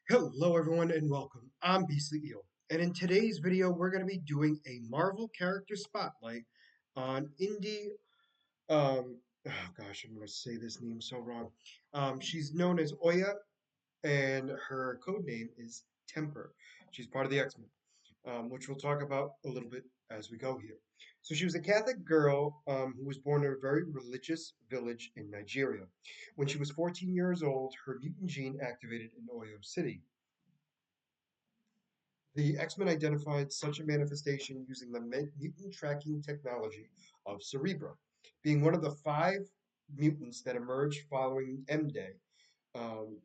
Hello everyone and welcome. I'm Beastly Eel, and in today's video we're going to be doing a Marvel character spotlight on Indy. Oh gosh, I'm going to say this name so wrong. She's known as Oya, and her code name is Temper. She's part of the X-Men, which we'll talk about a little bit as we go here. So she was a Catholic girl who was born in a very religious village in Nigeria. When she was 14 years old, her mutant gene activated in Oyo City. The X-Men identified such a manifestation using the mutant tracking technology of Cerebra, being one of the five mutants that emerged following M-Day. Um,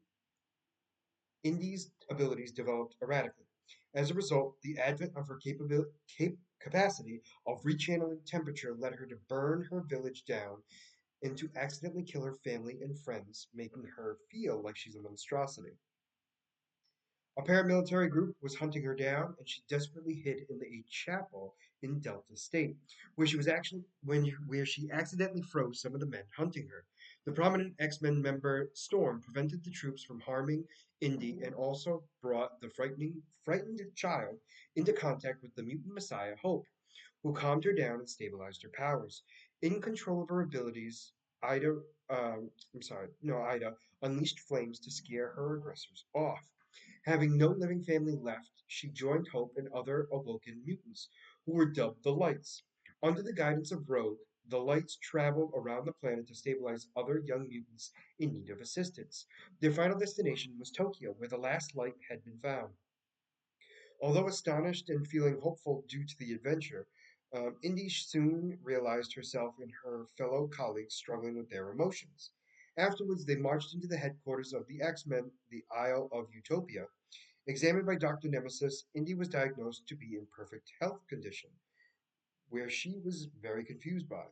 Indy's abilities developed erratically. As a result, the advent of her capacity of rechanneling temperature led her to burn her village down and to accidentally kill her family and friends, making her feel like she's a monstrosity. A paramilitary group was hunting her down, and she desperately hid in a chapel in Delta State, where she accidentally froze some of the men hunting her. The prominent X-Men member Storm prevented the troops from harming Indy and also brought the frightened child into contact with the mutant messiah Hope, who calmed her down and stabilized her powers. In control of her abilities, Ida unleashed flames to scare her aggressors off. Having no living family left, she joined Hope and other awoken mutants, who were dubbed the Lights. Under the guidance of Rogue, the Lights traveled around the planet to stabilize other young mutants in need of assistance. Their final destination was Tokyo, where the last light had been found. Although astonished and feeling hopeful due to the adventure, Indy soon realized herself and her fellow colleagues struggling with their emotions. Afterwards, they marched into the headquarters of the X-Men, the Isle of Utopia. Examined by Dr. Nemesis, Indy was diagnosed to be in perfect health condition, where she was very confused by.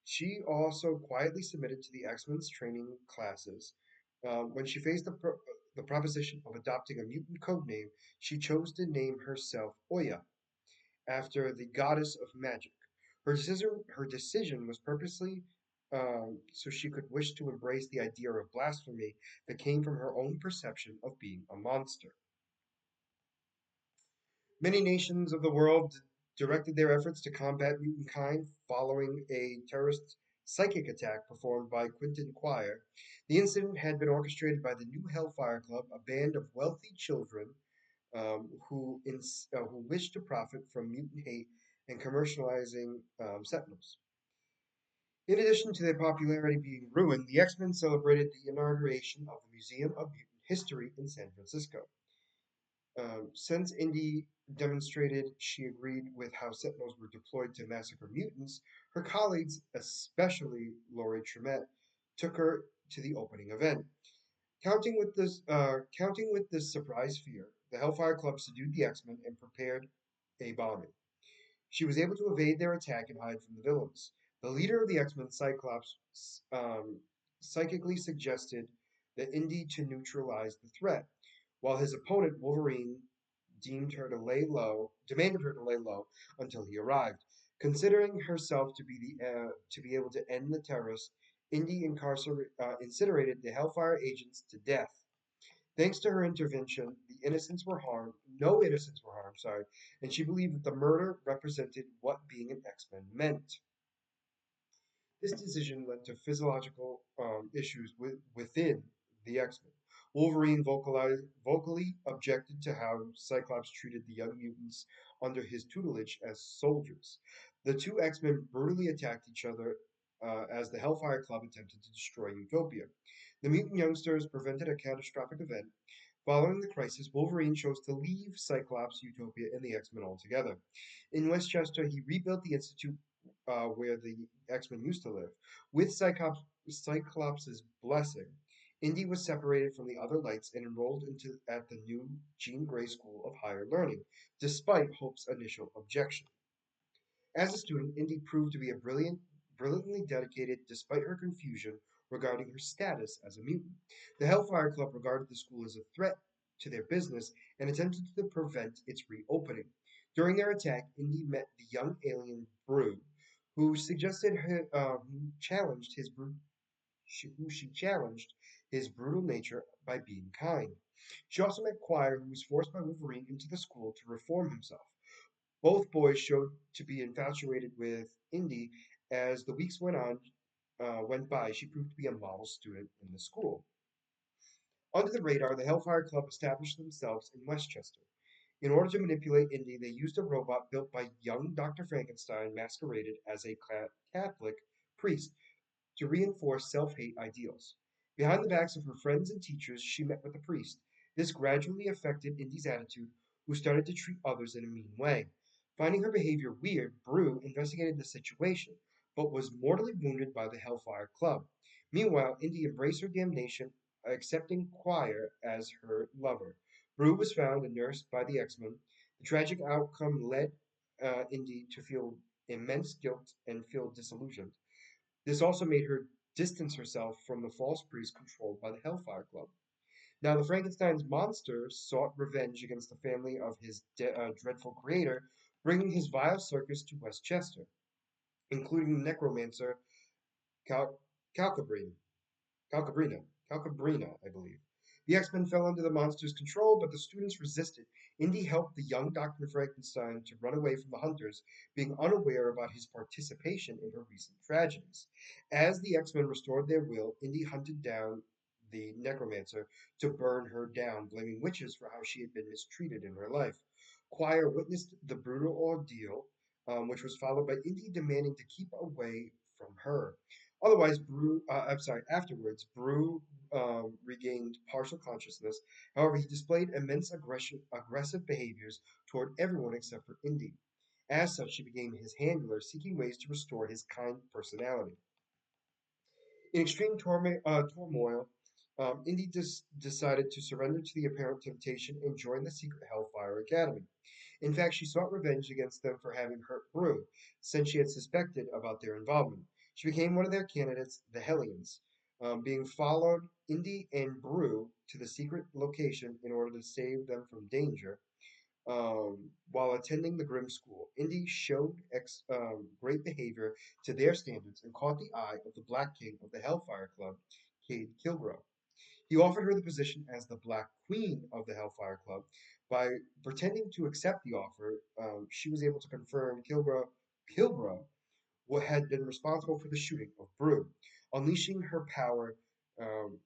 She also quietly submitted to the X-Men's training classes. When she faced the proposition of adopting a mutant code name, she chose to name herself Oya, after the goddess of magic. Her decision was purposely so she could wish to embrace the idea of blasphemy that came from her own perception of being a monster. Many nations of the world directed their efforts to combat mutant kind following a terrorist psychic attack performed by Quentin Quire. The incident had been orchestrated by the New Hellfire Club, a band of wealthy children who wished to profit from mutant hate and commercializing Sentinels. In addition to their popularity being ruined, the X-Men celebrated the inauguration of the Museum of Mutant History in San Francisco. Since Indy demonstrated she agreed with how Sentinels were deployed to massacre mutants, her colleagues, especially Laurie Tremette, took her to the opening event. Counting with this surprise fear, the Hellfire Club subdued the X-Men and prepared a bombing. She was able to evade their attack and hide from the villains. The leader of the X-Men, Cyclops, psychically suggested that Indy to neutralize the threat, while his opponent, Wolverine, demanded her to lay low until he arrived. Considering herself to be able to end the terrorists, Indy incinerated the Hellfire agents to death. Thanks to her intervention, no innocents were harmed, sorry, and she believed that the murder represented what being an X-Men meant. This decision led to physiological issues within the X-Men. Wolverine vocally objected to how Cyclops treated the young mutants under his tutelage as soldiers. The two X-Men brutally attacked each other as the Hellfire Club attempted to destroy Utopia. The mutant youngsters prevented a catastrophic event. Following the crisis, Wolverine chose to leave Cyclops, Utopia, and the X-Men altogether. In Westchester, he rebuilt the Institute where the X-Men used to live. With Cyclops' blessing, Indy was separated from the other lights and enrolled at the new Jean Grey School of Higher Learning, despite Hope's initial objection. As a student, Indy proved to be brilliantly dedicated despite her confusion regarding her status as a mutant. The Hellfire Club regarded the school as a threat to their business and attempted to prevent its reopening. During their attack, Indy met the young alien Brew, who suggested who she challenged his brutal nature by being kind. She also met Quire, who was forced by Wolverine into the school to reform himself. Both boys showed to be infatuated with Indy. As the weeks went by, she proved to be a model student in the school. Under the radar, the Hellfire Club established themselves in Westchester. In order to manipulate Indy, they used a robot built by young Dr. Frankenstein masqueraded as a Catholic priest to reinforce self hate ideals. Behind the backs of her friends and teachers, she met with the priest. This gradually affected Indy's attitude, who started to treat others in a mean way. Finding her behavior weird, Brew investigated the situation, but was mortally wounded by the Hellfire Club. Meanwhile, Indy embraced her damnation, accepting Quire as her lover. Brew was found and nursed by the X-Men. The tragic outcome led Indy to feel immense guilt and feel disillusioned. This also made her distance herself from the false priest controlled by the Hellfire Club. Now, the Frankenstein's monster sought revenge against the family of his dreadful creator, bringing his vile circus to Westchester, including the necromancer Cal- Calcabrine. Calcabrina, I believe. The X-Men fell under the monster's control, but the students resisted. Indy helped the young Dr. Frankenstein to run away from the hunters, being unaware about his participation in her recent tragedies. As the X-Men restored their will, Indy hunted down the necromancer to burn her down, blaming witches for how she had been mistreated in her life. Quire witnessed the brutal ordeal, which was followed by Indy demanding to keep away from her. Afterwards, Brew regained partial consciousness. However, he displayed immense aggressive behaviors toward everyone except for Indy. As such, she became his handler, seeking ways to restore his kind personality. In extreme turmoil, Indy decided to surrender to the apparent temptation and join the secret Hellfire Academy. In fact, she sought revenge against them for having hurt Brew, since she had suspected about their involvement. She became one of their candidates, the Hellions, being followed Indy and Brew to the secret location in order to save them from danger. While attending the Grimm School, Indy showed great behavior to their standards and caught the eye of the Black King of the Hellfire Club, Cade Kilgrove. He offered her the position as the Black Queen of the Hellfire Club. By pretending to accept the offer, she was able to confirm Kilgrove what had been responsible for the shooting of Brew. Unleashing her power,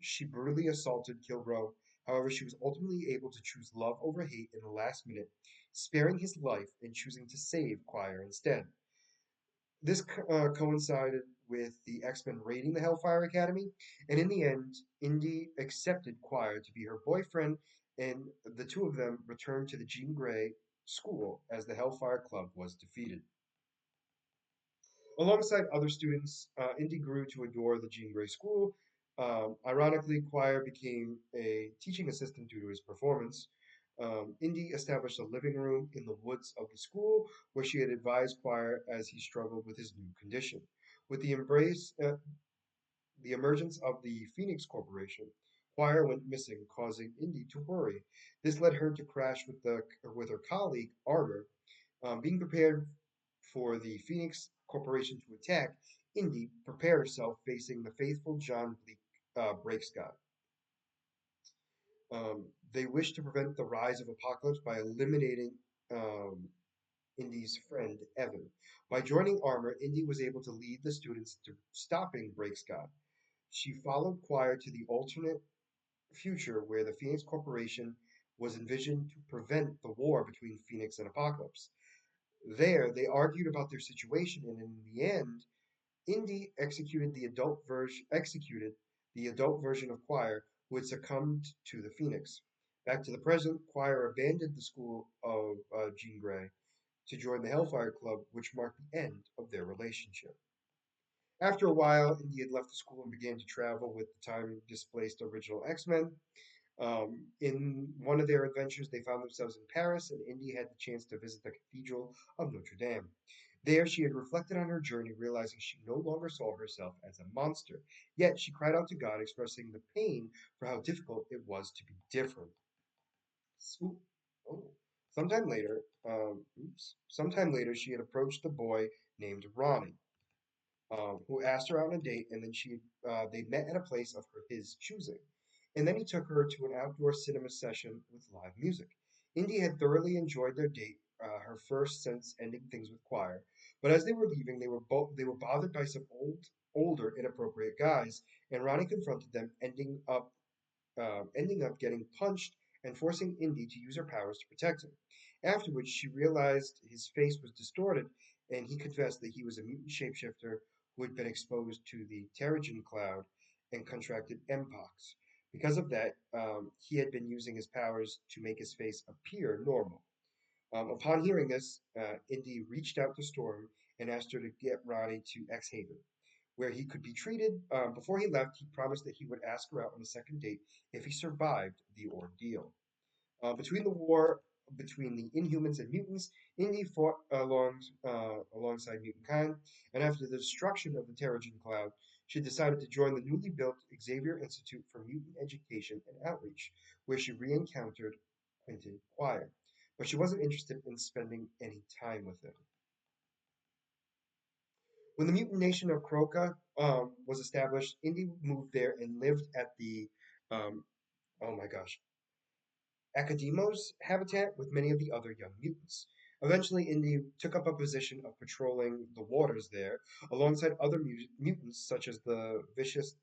she brutally assaulted Kilgrove. However, she was ultimately able to choose love over hate in the last minute, sparing his life and choosing to save Quire instead. This coincided with the X-Men raiding the Hellfire Academy, and in the end, Indy accepted Quire to be her boyfriend, and the two of them returned to the Jean Grey school as the Hellfire Club was defeated. Alongside other students, Indy grew to adore the Jean Grey School. Ironically, Quire became a teaching assistant due to his performance. Indy established a living room in the woods of the school where she had advised Quire as he struggled with his new condition. With the emergence of the Phoenix Corporation, Quire went missing, causing Indy to worry. This led her to crash with her colleague Armor, being prepared for the Phoenix Corporation to attack, Indy prepared herself facing the faithful John Breakscott. They wished to prevent the rise of Apocalypse by eliminating um, Indy's friend, Evan. By joining Armor, Indy was able to lead the students to stopping Breakscott. She followed Quire to the alternate future where the Phoenix Corporation was envisioned to prevent the war between Phoenix and Apocalypse. There, they argued about their situation, and in the end, Indy executed the adult version of Quire, who had succumbed to the Phoenix. Back to the present, Quire abandoned the school of Jean Grey to join the Hellfire Club, which marked the end of their relationship. After a while, Indy had left the school and began to travel with the time displaced original X-Men. In one of their adventures, they found themselves in Paris, and Indy had the chance to visit the Cathedral of Notre Dame. There, she had reflected on her journey, realizing she no longer saw herself as a monster. Yet, she cried out to God, expressing the pain for how difficult it was to be different. So, oh. Sometime later, she had approached the boy named Ronnie, who asked her out on a date, and then they met at a place of his choosing. and then he took her to an outdoor cinema session with live music. Indy had thoroughly enjoyed their date, her first since ending things with choir. But as they were leaving, they were bothered by some older, inappropriate guys, and Ronnie confronted them, ending up getting punched and forcing Indy to use her powers to protect him. After which, she realized his face was distorted, and he confessed that he was a mutant shapeshifter who had been exposed to the Terrigen cloud and contracted Mpox. Because of that, he had been using his powers to make his face appear normal. Upon hearing this, Indy reached out to Storm and asked her to get Ronnie to X Haven, where he could be treated. Before he left, he promised that he would ask her out on a second date if he survived the ordeal. Between the war between the Inhumans and mutants, Indy fought alongside Mutantkind, and after the destruction of the Terrigen Cloud, she decided to join the newly built Xavier Institute for Mutant Education and Outreach, where she re-encountered Quentin Quire. But she wasn't interested in spending any time with him. When the mutant nation of Kroka was established, Indy moved there and lived at the um, oh my gosh, Academos habitat with many of the other young mutants. Eventually, Indy took up a position of patrolling the waters there, alongside other mutants such as the vicious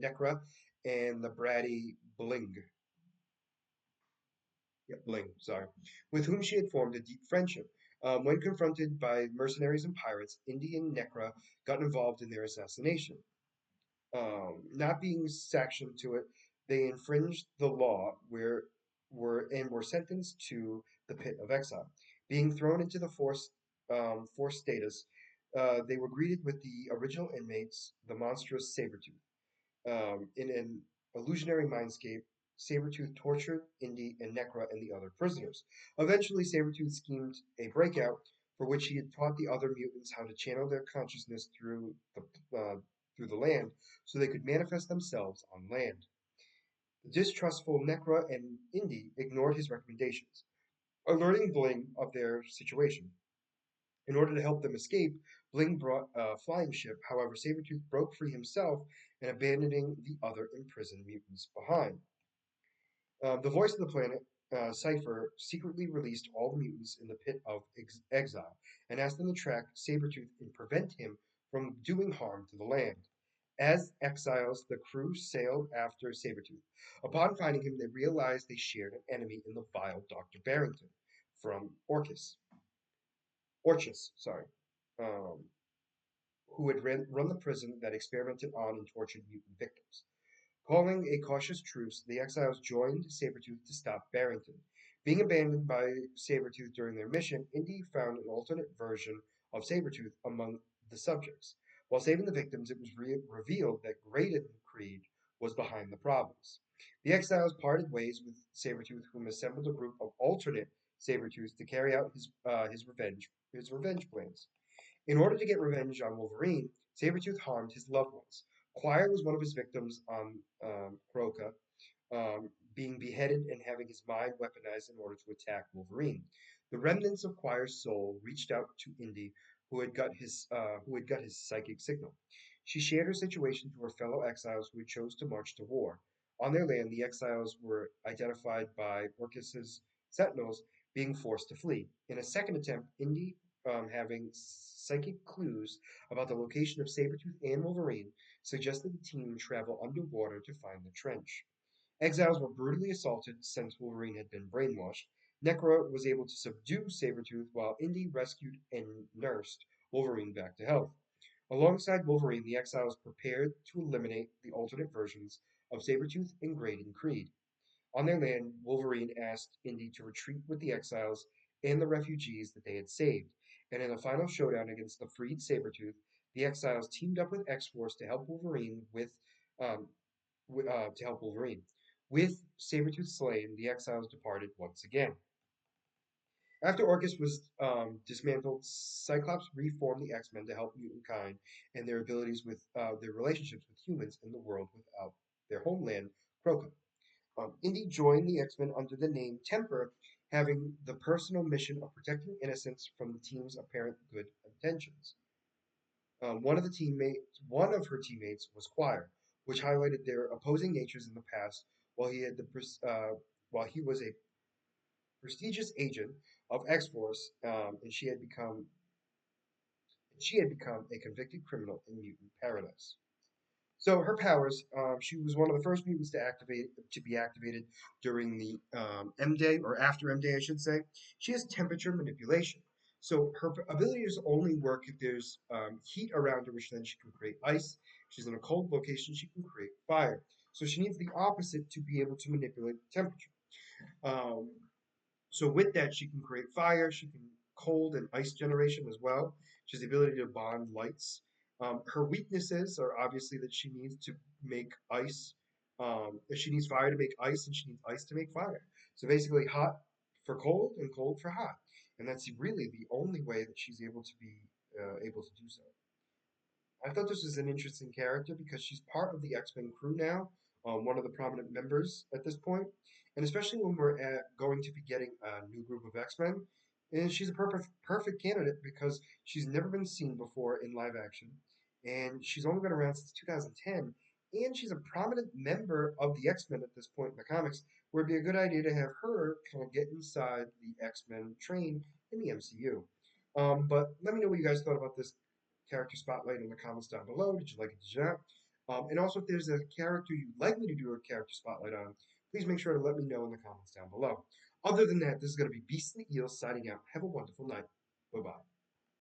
Necra and the bratty Bling. Yeah, Bling, sorry, with whom she had formed a deep friendship. When confronted by mercenaries and pirates, Indy and Necra got involved in their assassination. Not being sanctioned to it, they infringed the law were sentenced to the pit of exile. Being thrown into the forced status, they were greeted with the original inmates, the monstrous Sabretooth. In an illusionary mindscape, Sabretooth tortured Indy and Necra and the other prisoners. Eventually, Sabretooth schemed a breakout for which he had taught the other mutants how to channel their consciousness through the land so they could manifest themselves on land. The distrustful Necra and Indy ignored his recommendations, alerting Bling of their situation. In order to help them escape, Bling brought a flying ship. However, Sabretooth broke free himself and abandoning the other imprisoned mutants behind. The voice of the planet, Cypher, secretly released all the mutants in the pit of exile and asked them to track Sabretooth and prevent him from doing harm to the land. As exiles, the crew sailed after Sabretooth. Upon finding him, they realized they shared an enemy in the vile Dr. Barrington from Orchis, sorry, um, who had run the prison that experimented on and tortured mutant victims. Calling a cautious truce, the exiles joined Sabretooth to stop Barrington. Being abandoned by Sabretooth during their mission, Indy found an alternate version of Sabretooth among the subjects. While saving the victims, it was revealed that Graydon Creed was behind the problems. The exiles parted ways with Sabretooth, whom assembled a group of alternate Sabretooths to carry out his revenge plans. In order to get revenge on Wolverine, Sabretooth harmed his loved ones. Quire was one of his victims on Kroka, being beheaded and having his mind weaponized in order to attack Wolverine. The remnants of Quire's soul reached out to Indy, who had got his psychic signal. She shared her situation to her fellow exiles who had chose to march to war. On their land, the exiles were identified by Orcus's sentinels, being forced to flee. In a second attempt, Indy, having psychic clues about the location of Sabretooth and Wolverine, suggested the team travel underwater to find the trench. Exiles were brutally assaulted since Wolverine had been brainwashed. Necra was able to subdue Sabretooth while Indy rescued and nursed Wolverine back to health. Alongside Wolverine, the exiles prepared to eliminate the alternate versions of Sabretooth and Graydon Creed. On their land, Wolverine asked Indy to retreat with the exiles and the refugees that they had saved, and in a final showdown against the freed Sabretooth, the exiles teamed up with X-Force um, to help Wolverine. With Sabretooth slain, the exiles departed once again. After Orchis was dismantled, Cyclops reformed the X-Men to help mutant kind and their abilities with their relationships with humans in the world without their homeland, Kroka. Indy joined the X-Men under the name Temper, having the personal mission of protecting innocents from the team's apparent good intentions. One of her teammates was Quire, which highlighted their opposing natures in the past, while he had the while he was a prestigious agent of X-Force, and she had become a convicted criminal in Mutant Paradise. So her powers, she was one of the first mutants to be activated during the M Day, or after M Day, I should say. She has temperature manipulation. So her abilities only work if there's heat around her, which then she can create ice. If she's in a cold location, she can create fire. So she needs the opposite to be able to manipulate temperature. Um, so with that, she can create fire, she can cold and ice generation as well. She has the ability to bond lights. Her weaknesses are obviously that she needs to make ice. She needs fire to make ice, and she needs ice to make fire. So basically, hot for cold and cold for hot, and that's really the only way that she's able to be able to do so. I thought this was an interesting character because she's part of the X-Men crew now, one of the prominent members at this point, and especially when we're going to be getting a new group of X-Men, and she's a perfect candidate because she's never been seen before in live action, and she's only been around since 2010, and she's a prominent member of the X-Men at this point in the comics, where it'd be a good idea to have her kind of get inside the X-Men train in the MCU. But let me know what you guys thought about this character spotlight in the comments down below. Did you like it? Did you not? And also, if there's a character you'd like me to do a character spotlight on, please make sure to let me know in the comments down below. Other than that, this is going to be Beastly Eel signing out. Have a wonderful night. Bye bye.